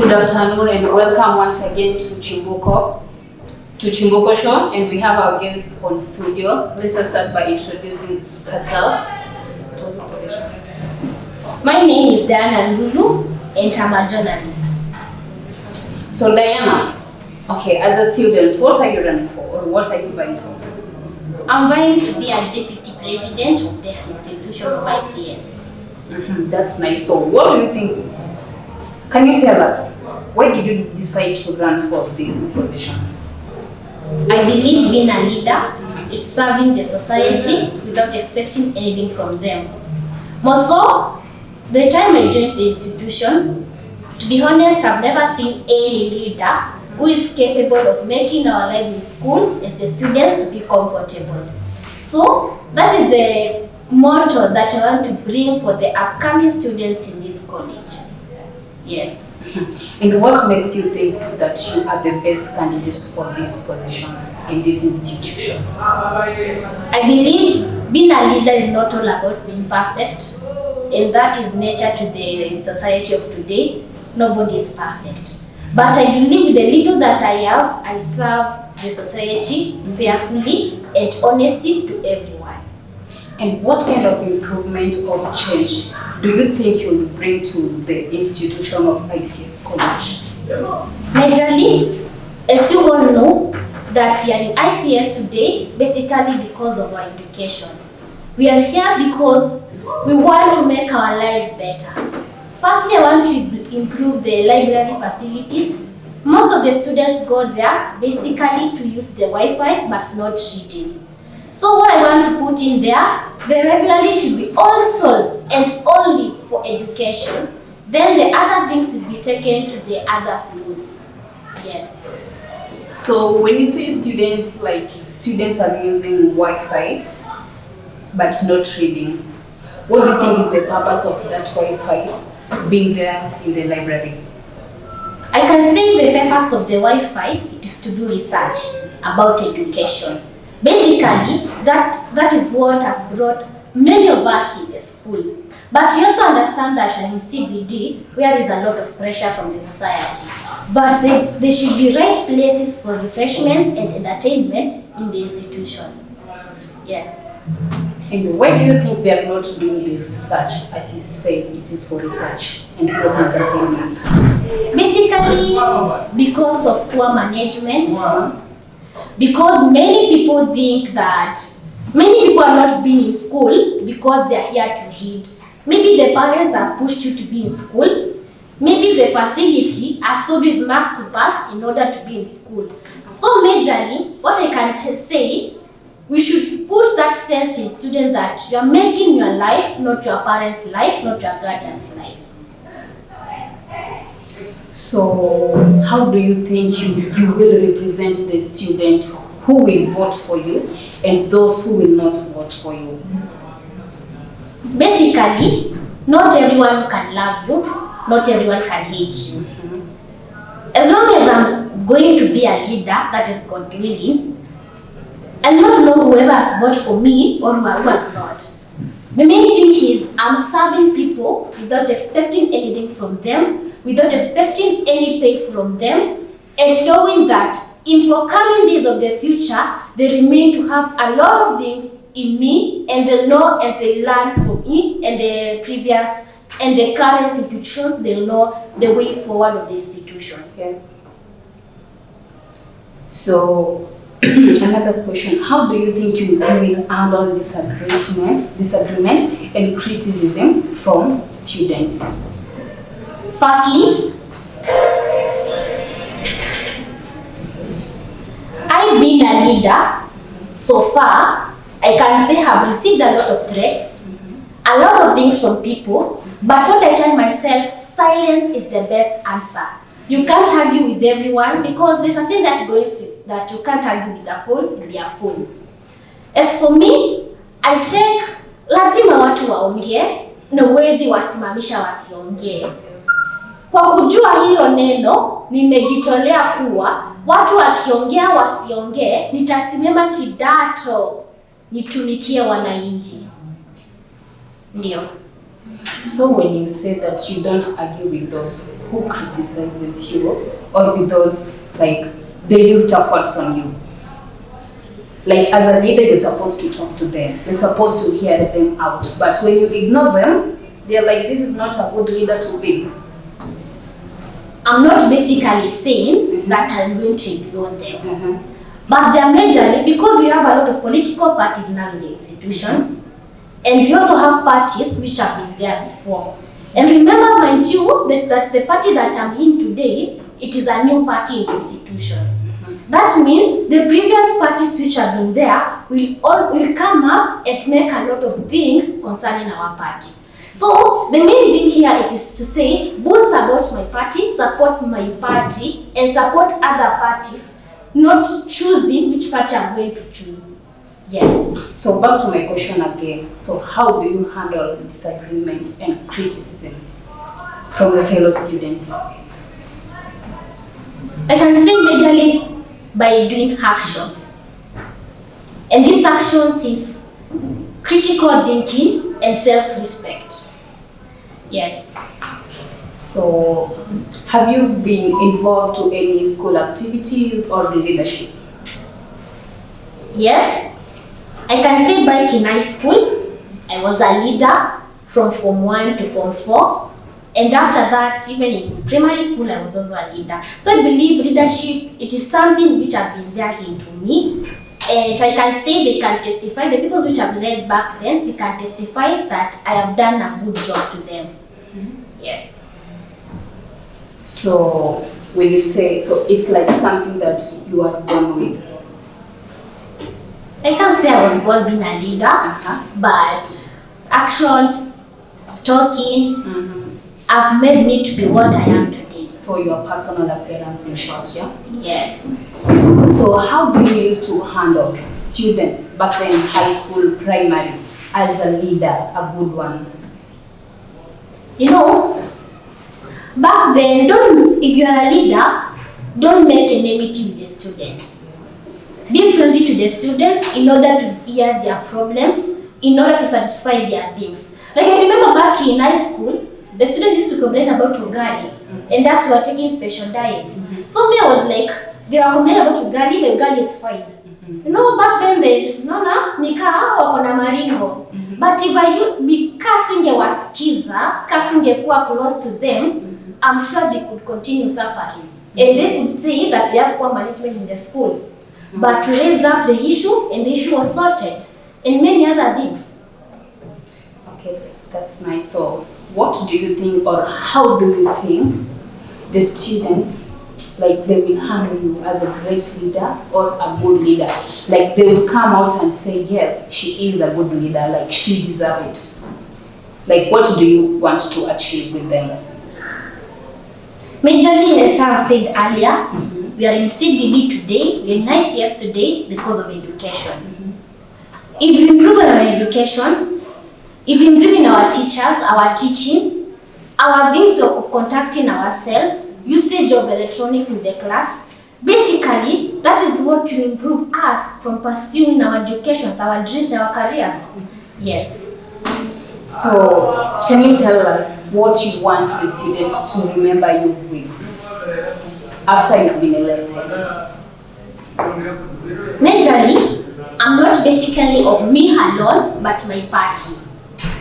Good afternoon and welcome once again to Chimbuko Show, and we have our guest on studio. Let's just start by introducing herself. My name is Diana Lulu and I'm a journalist. So Diana, okay, as a student, what are you running for or what are you vying for? I'm vying to be a deputy president of the institution of ICS. That's nice. So what do you think? Can you tell us, why did you decide to run for this position? I believe being a leader is serving the society without expecting anything from them. More so, the time I joined the institution, to be honest, I've never seen any leader who is capable of making our lives in school as the students to be comfortable. So, that is the motto that I want to bring for the upcoming students in this college. Yes. And what makes you think that you are the best candidates for this position in this institution? I believe being a leader is not all about being perfect, and that is nature to the society of today. Nobody is perfect. But I believe the little that I have, I serve the society fairly and honesty to everyone. And what kind of improvement or change do you think you will bring to the institution of ICS College? Majorly, as you all know, that we are in ICS today basically because of our education. We are here because we want to make our lives better. Firstly, I want to improve the library facilities. Most of the students go there basically to use the Wi-Fi but not reading. So what I want to put in there, the library should be also and only for education. Then the other things should be taken to the other floors. Yes. So when you say students, like students are using Wi-Fi but not reading, what do you think is the purpose of that Wi-Fi being there in the library? I can say the purpose of the Wi-Fi is to do research about education. Basically, that is what has brought many of us in the school. But you also understand that in CBD, where there is a lot of pressure from the society, but they should be right places for refreshments and entertainment in the institution. Yes. And why do you think they are not doing the research, as you say, it is for research and not entertainment? Basically, because of poor management. Because many people think that many people are not being in school because they are here to read. Maybe the parents have pushed you to be in school. Maybe the facility has told you must pass in order to be in school. So majorly, what I can say, we should put that sense in students that you are making your life, not your parents' life, not your guardian's life. So how do you think you will represent the student who will vote for you and those who will not vote for you? Basically, not everyone can love you, not everyone can hate you. As long as I'm going to be a leader, that is God willing, I'll not know whoever has voted for me or who has not. The main thing is I'm serving people without expecting anything from them, without expecting any pay from them, and showing that in forthcoming days of the future, they remain to have a lot of things in me, and they know and they learn from me and the previous and the current institutions. They'll know the way forward of the institution. Yes. So another question, how do you think you will handle disagreement and criticism from students? Firstly, I being a leader, so far, I can say have received a lot of threats, a lot of things from people, but what I tell myself, silence is the best answer. You can't argue with everyone because there's a saying that goes that you can't argue with a fool, you'll be a fool. As for me, I take lazima watu waongee na uwezi wasimamisha wasiongee. Kwa kujua hiyo neno, nimejitolea kuwa watu wakiongea wasiongee, nitasimama kidato nitumikie wananchi. Ndio. So when you say that you don't argue with those who criticizes you or with those like they use tough words on you, like as a leader you're supposed to talk to them, you're supposed to hear them out. But when you ignore them, they're like, this is not a good leader to be. I'm not basically saying that I'm going to ignore them. But they are majorly because we have a lot of political parties now in the institution, and we also have parties which have been there before. And remember, mind you, that the party that I'm in today, it is a new party in the institution. That means the previous parties which have been there will come up and make a lot of things concerning our party. So the main thing here it is to say, boast about my party, support my party, and support other parties, not choosing which party I'm going to choose. Yes. So back to my question again. So how do you handle disagreement and criticism from your fellow students? I can say majorly by doing actions. And these actions is critical thinking and self-respect. Yes. So have you been involved to any school activities or leadership? Yes. I can say back in high school, I was a leader from Form 1 to Form 4. And after that, even in primary school, I was also a leader. So I believe leadership, it is something which has been there into me. And I can say they can testify, the people which have led back then, they can testify that I have done a good job to them. Yes. So when you say, so it's like something that you are born with? I can't say I was born being a leader, but actions, talking, have made me to be what I am today. So your personal appearance in short, yeah? Yes. So how do you used to handle students back then in high school, primary, as a leader, a good one? You know, back then, if you are a leader, don't make enmity with the students. Be friendly to the students in order to hear their problems, in order to satisfy their things. Like I remember back in high school, the students used to complain about ugali, and that's why we were taking special diets. So me, I was like, they were complaining about ugali, but ugali is fine. You know, back then they nika wako na maringo. But if because singewasikiza, singekuwa close to them, I'm sure they could continue suffering. And they could say that they have poor management in the school. But to raise up the issue, and the issue was sorted, and many other things. Okay, that's nice. So what do you think, or how do you think the students, like they will handle you as a great leader or a good leader? Like they will come out and say, yes, she is a good leader, like she deserves it. Like what do you want to achieve with them? Majorly, as I said earlier, we are in CBD today, we are in ICS today because of education. If we improve on our educations, if we improve in our teachers, our teaching, our things of contacting ourselves, usage of electronics in the class, basically, that is what will improve us from pursuing our educations, our dreams, our careers. Yes. So, can you tell us what you want the students to remember you with after you've been elected? Majorly, I'm not basically of me alone, but my party.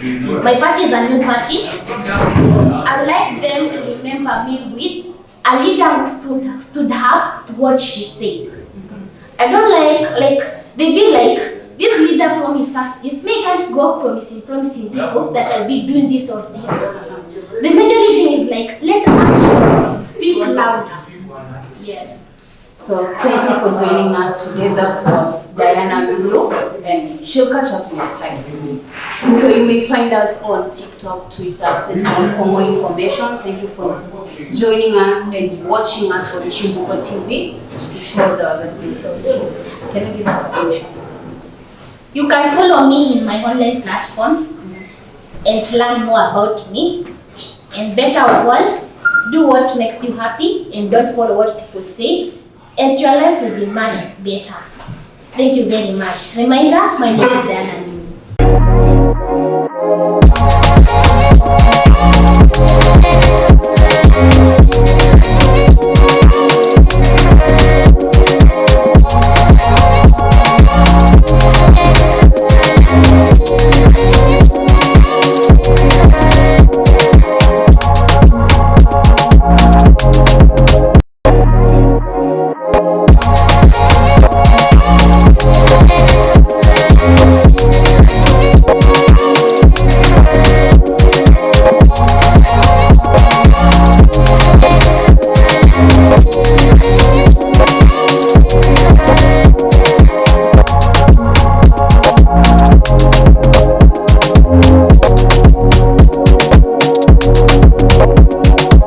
My party is a new party. I would like them to remember me with a leader who stood up to what she said. I don't like they be like, this leader promised us this. Me can't go promising people that I'll be doing this or this. The major thing is like, let actions speak louder. Yes. So thank you for joining us today. That was Diana Lulu, and she'll catch up next time. So you may find us on TikTok, Twitter, Facebook for more information. Thank you for joining us and watching us on Chimbuko TV. It was our website. So can you give us a permission? You can follow me in my online platforms and learn more about me. And better of all, do what makes you happy and don't follow what people say. And your life will be much better. Thank you very much. Reminder, my name is Diana. you.